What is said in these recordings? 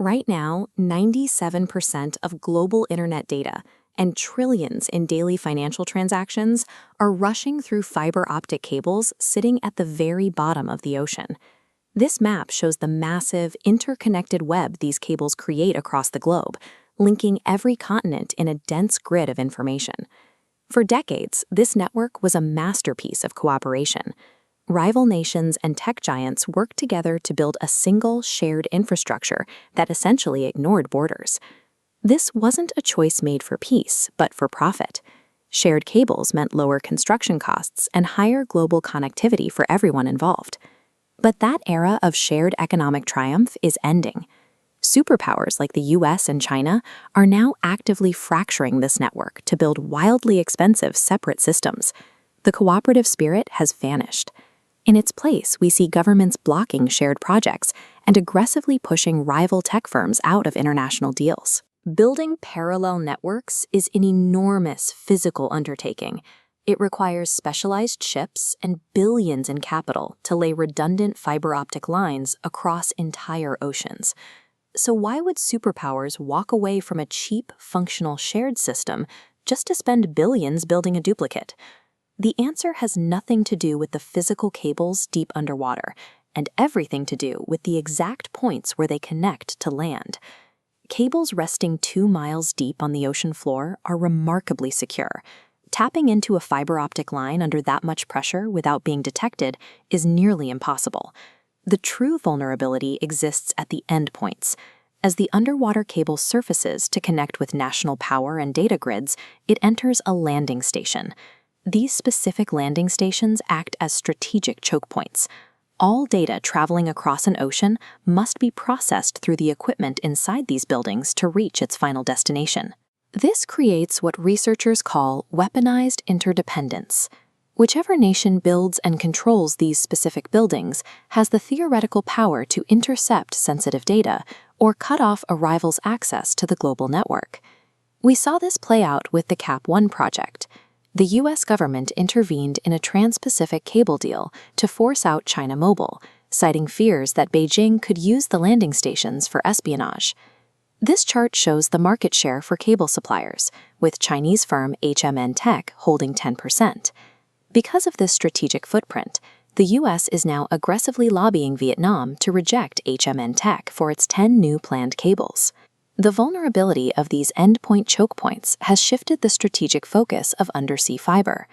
Right now, 97% of global internet data and trillions in daily financial transactions are rushing through fiber optic cables sitting at the very bottom of the ocean. This map shows the massive, interconnected web these cables create across the globe, linking every continent in a dense grid of information. For decades, this network was a masterpiece of cooperation. Rival nations and tech giants worked together to build a single, shared infrastructure that essentially ignored borders. This wasn't a choice made for peace, but for profit. Shared cables meant lower construction costs and higher global connectivity for everyone involved. But that era of shared economic triumph is ending. Superpowers like the U.S. and China are now actively fracturing this network to build wildly expensive separate systems. The cooperative spirit has vanished. In its place, we see governments blocking shared projects and aggressively pushing rival tech firms out of international deals. Building parallel networks is an enormous physical undertaking. It requires specialized ships and billions in capital to lay redundant fiber optic lines across entire oceans. So why would superpowers walk away from a cheap, functional shared system just to spend billions building a duplicate? The answer has nothing to do with the physical cables deep underwater, and everything to do with the exact points where they connect to land. Cables resting 2 miles deep on the ocean floor are remarkably secure. Tapping into a fiber optic line under that much pressure without being detected is nearly impossible. The true vulnerability exists at the endpoints. As the underwater cable surfaces to connect with national power and data grids, it enters a landing station. These specific landing stations act as strategic choke points. All data traveling across an ocean must be processed through the equipment inside these buildings to reach its final destination. This creates what researchers call weaponized interdependence. Whichever nation builds and controls these specific buildings has the theoretical power to intercept sensitive data or cut off a rival's access to the global network. We saw this play out with the Cap-1 project. The U.S. government intervened in a trans-Pacific cable deal to force out China Mobile, citing fears that Beijing could use the landing stations for espionage. This chart shows the market share for cable suppliers, with Chinese firm HMN Tech holding 10%. Because of this strategic footprint, the U.S. is now aggressively lobbying Vietnam to reject HMN Tech for its 10 new planned cables. The vulnerability of these endpoint choke points has shifted the strategic focus of undersea fiber.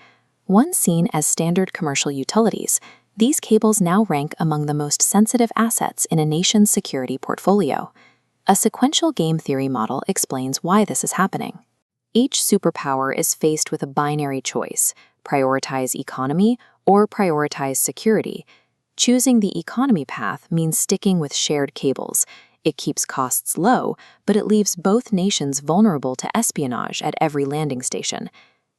Once seen as standard commercial utilities, these cables now rank among the most sensitive assets in a nation's security portfolio. A sequential game theory model explains why this is happening. Each superpower is faced with a binary choice: prioritize economy or prioritize security. Choosing the economy path means sticking with shared cables. It keeps costs low, but it leaves both nations vulnerable to espionage at every landing station.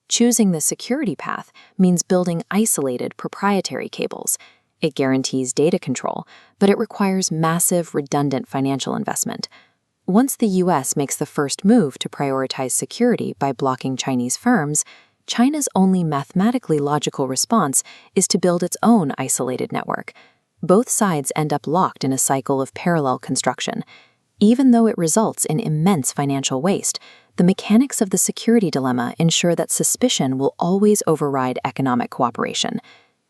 Choosing the security path means building isolated proprietary cables. It guarantees data control, but it requires massive, redundant financial investment. Once the U.S. makes the first move to prioritize security by blocking Chinese firms, China's only mathematically logical response is to build its own isolated network. Both sides end up locked in a cycle of parallel construction. Even though it results in immense financial waste, the mechanics of the security dilemma ensure that suspicion will always override economic cooperation.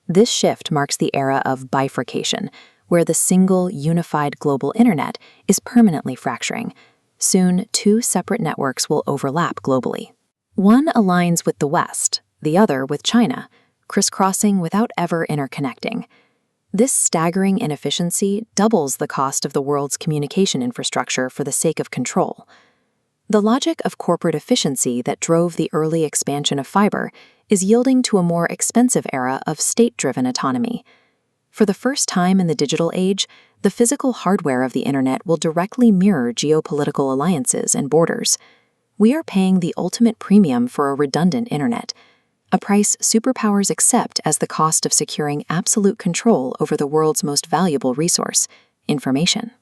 This shift marks the era of bifurcation, where the single, unified global internet is permanently fracturing. Soon, 2 separate networks will overlap globally. One aligns with the West, the other with China, crisscrossing without ever interconnecting. This staggering inefficiency doubles the cost of the world's communication infrastructure for the sake of control. The logic of corporate efficiency that drove the early expansion of fiber is yielding to a more expensive era of state-driven autonomy. For the first time in the digital age, the physical hardware of the internet will directly mirror geopolitical alliances and borders. We are paying the ultimate premium for a redundant internet, a price superpowers accept as the cost of securing absolute control over the world's most valuable resource: information.